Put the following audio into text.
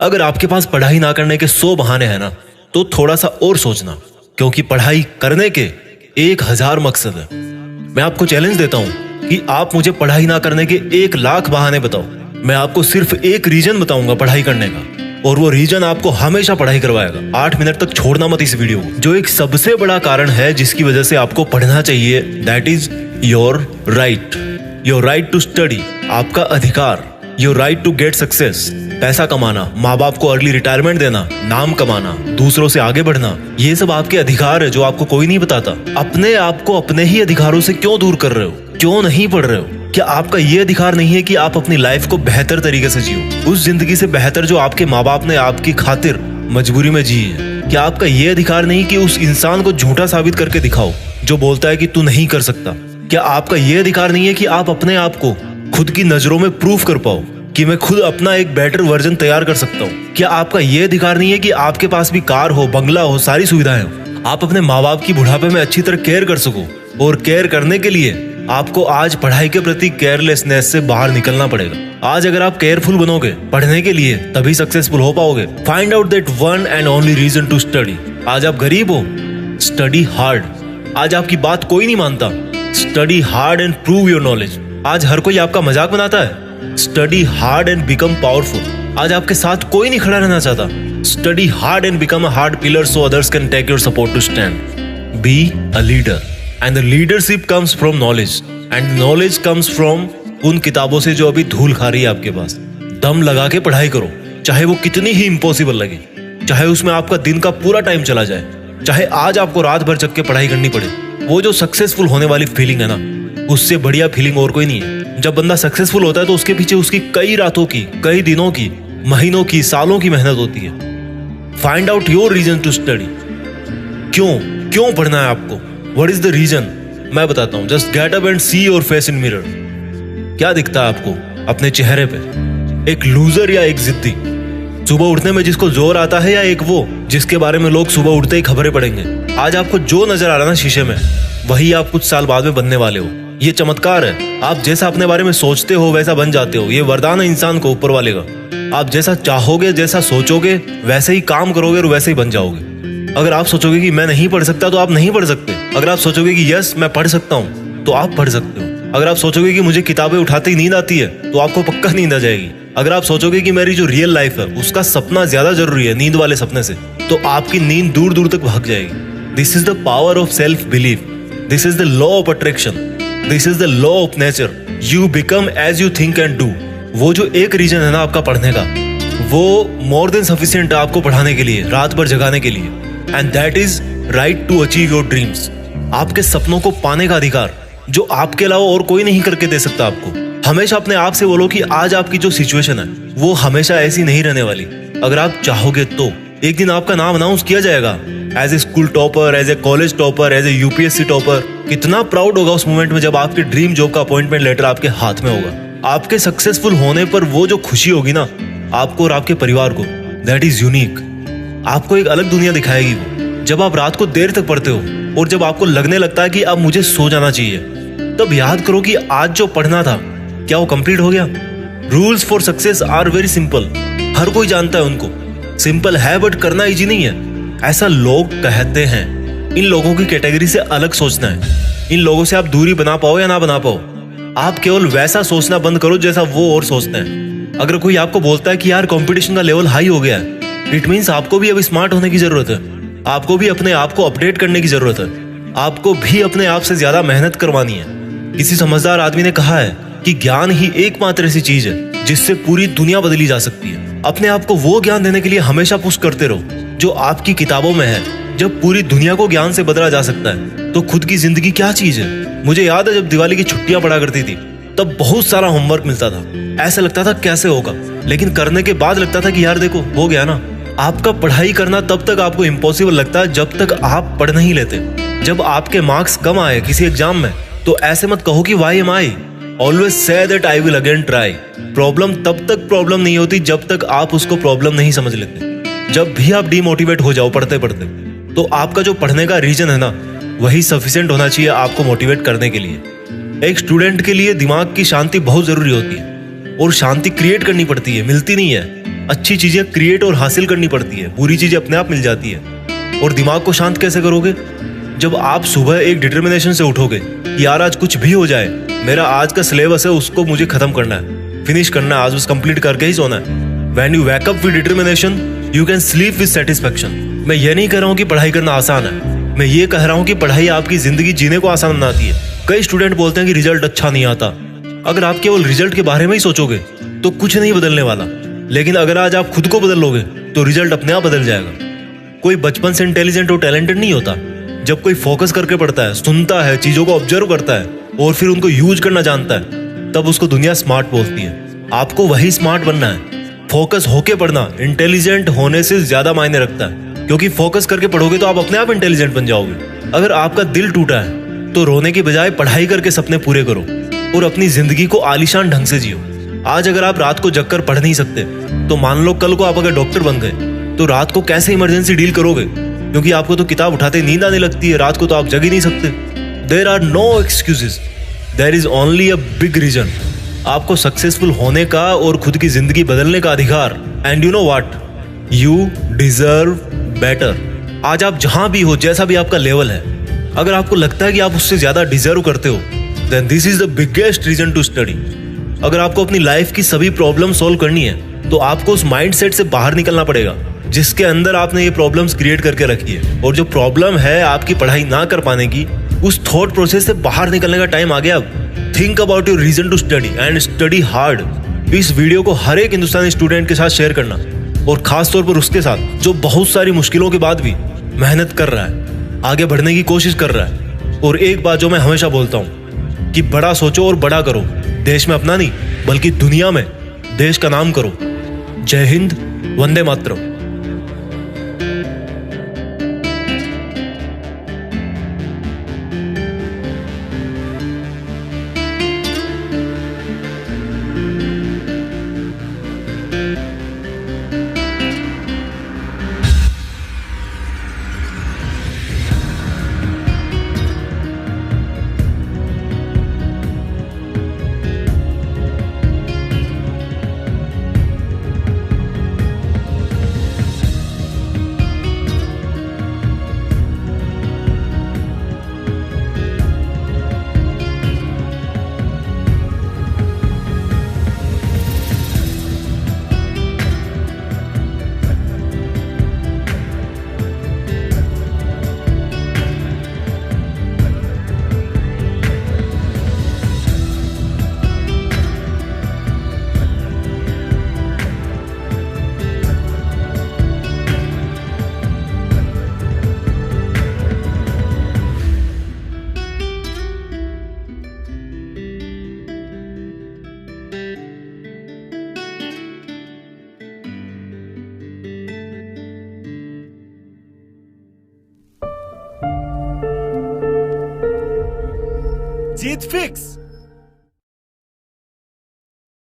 अगर आपके पास पढ़ाई ना करने के 100 बहाने हैं ना, तो थोड़ा सा और सोचना, क्योंकि पढ़ाई करने के 1000 मकसद है। मैं आपको चैलेंज देता हूं कि आप मुझे पढ़ाई ना करने के 1,00,000 बहाने बताओ। मैं आपको सिर्फ एक रीजन बताऊंगा पढ़ाई करने का, और वो रीजन आपको हमेशा पढ़ाई करवाएगा। 8 मिनट तक छोड़ना मत इस वीडियो को। जो एक सबसे बड़ा कारण है जिसकी वजह से आपको पढ़ना चाहिए, that is your right to study. आपका अधिकार, your right to get success. पैसा कमाना, माँ बाप को अर्ली रिटायरमेंट देना, नाम कमाना, दूसरों से आगे बढ़ना, ये सब आपके अधिकार है जो आपको कोई नहीं बताता। अपने आप को अपने ही अधिकारों से क्यों दूर कर रहे हो? क्यों नहीं पढ़ रहे हो? क्या आपका ये अधिकार नहीं है कि आप अपनी लाइफ को बेहतर तरीके से जियो, उस जिंदगी से बेहतर जो आपके माँ बाप ने आपकी खातिर मजबूरी में जी है? क्या आपका ये अधिकार नहीं कि उस इंसान को झूठा साबित करके दिखाओ जो बोलता है कि तू नहीं कर सकता? क्या आपका ये अधिकार नहीं है कि आप अपने आप को खुद की नजरों में प्रूफ कर पाओ कि मैं खुद अपना एक बेटर वर्जन तैयार कर सकता हूँ? क्या आपका ये अधिकार नहीं है कि आपके पास भी कार हो, बंगला हो, सारी सुविधाएं हो, आप अपने माँ बाप की बुढ़ापे में अच्छी तरह केयर कर सको? और केयर करने के लिए आपको आज पढ़ाई के प्रति केयरलेसनेस से बाहर निकलना पड़ेगा। आज अगर आप केयरफुल बनोगे पढ़ने के लिए, तभी सक्सेसफुल हो पाओगे। Find out that one and only reason to study. आज आप गरीब हो, स्टडी हार्ड। आज आपकी बात कोई नहीं मानता, study hard and prove your knowledge. आज हर कोई आपका मजाक बनाता है, study hard and become powerful. आज आपके साथ कोई नहीं खड़ा रहना चाहता, study hard and become a hard pillar so others can take your support to stand. Be a leader and the leadership comes from knowledge and knowledge comes from उन किताबों से जो अभी धूल खा रही है आपके पास। दम लगा के पढ़ाई करो, चाहे वो कितनी ही इम्पॉसिबल लगे, चाहे उसमें आपका दिन का पूरा टाइम चला जाए, चाहे आज आपको रात भर जग के पढ़ाई करनी पड़े। वो जो सक्सेसफुल होने वाली फीलिंग है ना, उससे बढ़िया फीलिंग और कोई नहीं है। जब बंदा सक्सेसफुल होता है तो उसके पीछे उसकी कई रातों की, कई दिनों की, महीनों की, सालों की मेहनत होती है। Find out your reason to study. क्यों पढ़ना है आपको? What is the reason? मैं बताता हूं। Just get up and see your face in mirror. क्या दिखता है आपको अपने चेहरे पे? एक लूजर या एक जिद्दी? सुबह उठने में जिसको जोर आता है, या एक वो जिसके बारे में लोग सुबह उठते ही खबरें पढ़ेंगे? आज आपको जो नजर आ रहा है ना शीशे में, वही आप कुछ साल बाद में बनने वाले हो। ये चमत्कार है। आप जैसा अपने बारे में सोचते हो वैसा बन जाते हो। ये वरदान है इंसान को ऊपर वाले का। आप जैसा चाहोगे, जैसा सोचोगे, वैसे ही काम करोगे और वैसे ही बन जाओगे। अगर आप सोचोगे कि मैं नहीं पढ़ सकता, तो आप नहीं पढ़ सकते। अगर आप सोचोगे कि यस मैं पढ़ सकता हूँ, तो आप पढ़ सकते हो। अगर आप सोचोगे कि मुझे किताबें उठाते ही नींद आती है, तो आपको पक्का नींद आ जाएगी। अगर आप सोचोगे कि मेरी जो रियल लाइफ है उसका सपना ज्यादा जरूरी है नींद वाले सपने से, तो आपकी नींद दूर दूर तक भाग जाएगी। This is the power of self belief. This is the law of attraction. This is the law of nature. You become as you think and do. वो जो एक रीजन है ना आपका पढ़ने का, वो मोर देन सफिशिएंट है आपको पढ़ाने के लिए, रात भर जगाने के लिए। And that is right to achieve your dreams. आपके सपनों को पाने का अधिकार, जो आपके अलावा और कोई नहीं करके दे सकता आपको। हमेशा अपने आप से बोलो कि आज आपकी जो सिचुएशन है वो हमेशा ऐसी नहीं रहने वाली। अगर आप चाहोगे तो एक दिन आपका नाम अनाउंस किया जाएगा as a school topper, as a college topper, as a UPSC topper. कितना प्राउड होगा उस मोमेंट में जब आपके ड्रीम जॉब का अपॉइंटमेंट लेटर आपके हाथ में होगा। आपके सक्सेसफुल होने पर वो जो खुशी होगी ना आपको और आपके परिवार को, दैट इज यूनिक। आपको एक अलग दुनिया दिखाएगी वो। जब आप रात को देर तक पढ़ते हो और जब आपको लगने लगता है कि अब मुझे सो जाना चाहिए, तब याद करो कि आज जो पढ़ना था क्या वो कंप्लीट हो गया? Rules for success are very simple. हर कोई जानता है उनको। सिंपल है बट करना इजी नहीं है, ऐसा लोग कहते हैं। इन लोगों की कैटेगरी से अलग सोचना है। इन लोगों से आप दूरी बना पाओ या ना बना पाओ, आप केवल वैसा सोचना बंद करो जैसा वो और सोचते हैं। अगर कोई आपको बोलता है कि यार कंपटीशन का लेवल हाई हो गया है, इट मीन्स आपको भी अब स्मार्ट होने की जरूरत है। आपको भी अपने आप को अपडेट करने की जरूरत है। आपको भी अपने आप से ज्यादा मेहनत करवानी है। किसी समझदार आदमी ने कहा है कि ज्ञान ही एकमात्र ऐसी चीज है जिससे पूरी दुनिया बदली जा सकती है। अपने आप को वो ज्ञान देने के लिए हमेशा पुश करते रहो जो आपकी किताबों में है। जब पूरी दुनिया को ज्ञान से बदला जा सकता है, तो खुद की जिंदगी क्या चीज है? मुझे याद है जब दिवाली की छुट्टियां पड़ा करती थी, तब बहुत सारा होमवर्क मिलता था। ऐसा लगता था कैसे होगा, लेकिन करने के बाद लगता था कि यार देखो हो गया ना। आपका पढ़ाई करना तब तक आपको इम्पॉसिबल लगता है जब तक आप पढ़ नहीं लेते। जब आपके मार्क्स कम आए किसी एग्जाम में, तो ऐसे मत कहो कि why am I. Always say that I will again try. Problem तब तक प्रॉब्लम नहीं होती जब तक आप उसको प्रॉब्लम नहीं समझ लेते। जब भी आप डिमोटिवेट हो जाओ पढ़ते पढ़ते, तो आपका जो पढ़ने का रीजन है ना, वही सफिशिएंट होना चाहिए आपको मोटिवेट करने के लिए। एक स्टूडेंट के लिए दिमाग की शांति बहुत जरूरी होती है, और शांति क्रिएट करनी पड़ती है, मिलती नहीं है। अच्छी चीजें क्रिएट और हासिल करनी पड़ती है, बुरी चीजें अपने आप मिल जाती है। और दिमाग को शांत कैसे करोगे? जब आप सुबह एक डिटर्मिनेशन से उठोगे कि यार आज कुछ भी हो जाए, मेरा आज का सिलेबस है उसको मुझे खत्म करना है, फिनिश करना है, आज उस कंप्लीट करके ही सोना है। When you wake up with determination, you can sleep with satisfaction। मैं ये नहीं कह रहा हूँ कि पढ़ाई करना आसान है, मैं ये कह रहा हूँ कि पढ़ाई आपकी जिंदगी जीने को आसान बनाती है। कई स्टूडेंट बोलते हैं कि रिजल्ट अच्छा नहीं आता। अगर आप केवल रिजल्ट के बारे में ही सोचोगे तो कुछ नहीं बदलने वाला, लेकिन अगर आज आप खुद को बदल लोगे तो रिजल्ट अपने आप बदल जाएगा। कोई बचपन से इंटेलिजेंट और टैलेंटेड नहीं होता। जब कोई फोकस करके पढ़ता है, सुनता है, चीजों को ऑब्जर्व करता है और फिर उनको यूज करना जानता है, तब उसको दुनिया स्मार्ट बोलती है। आपको वही स्मार्ट बनना है। फोकस होके पढ़ना इंटेलिजेंट होने से ज्यादा मायने रखता है, क्योंकि फोकस करके पढ़ोगे तो आप अपने आप इंटेलिजेंट बन जाओगे। अगर आपका दिल टूटा है तो रोने की बजाय पढ़ाई करके सपने पूरे करो और अपनी जिंदगी को आलीशान ढंग से जियो। आज अगर आप रात को जगकर पढ़ नहीं सकते तो मान लो कल को आप अगर डॉक्टर बन गए तो रात को कैसे इमरजेंसी डील करोगे? क्योंकि आपको तो किताब उठाते नींद आने लगती है, रात को तो आप जग ही नहीं सकते। There are no excuses, there is only a big reason. आपको सक्सेसफुल होने का और खुद की जिंदगी बदलने का अधिकार। And you know what, you deserve better. आज आप जहां भी हो, जैसा भी आपका लेवल है, अगर आपको लगता है कि आप उससे ज्यादा डिजर्व करते हो, then this is the biggest reason to study. अगर आपको अपनी लाइफ की सभी प्रॉब्लम सॉल्व करनी है तो आपको उस माइंडसेट से बाहर निकलना पड़ेगा जिसके अंदर आपने ये प्रॉब्लम्स क्रिएट करके रखी है। और जो प्रॉब्लम है आपकी पढ़ाई ना कर पाने की, उस थॉट प्रोसेस से बाहर निकलने का टाइम आ गया अब। Think about your reason to study and study hard. इस वीडियो को हर एक हिंदुस्तानी स्टूडेंट के साथ शेयर करना, और खास तौर पर उसके साथ जो बहुत सारी मुश्किलों के बाद भी मेहनत कर रहा है, आगे बढ़ने की कोशिश कर रहा है। और एक बात जो मैं हमेशा बोलता हूँ कि बड़ा सोचो और बड़ा करो। देश में अपना नहीं बल्कि दुनिया में देश का नाम करो। जय हिंद, वंदे मातरम। जीत फिक्स।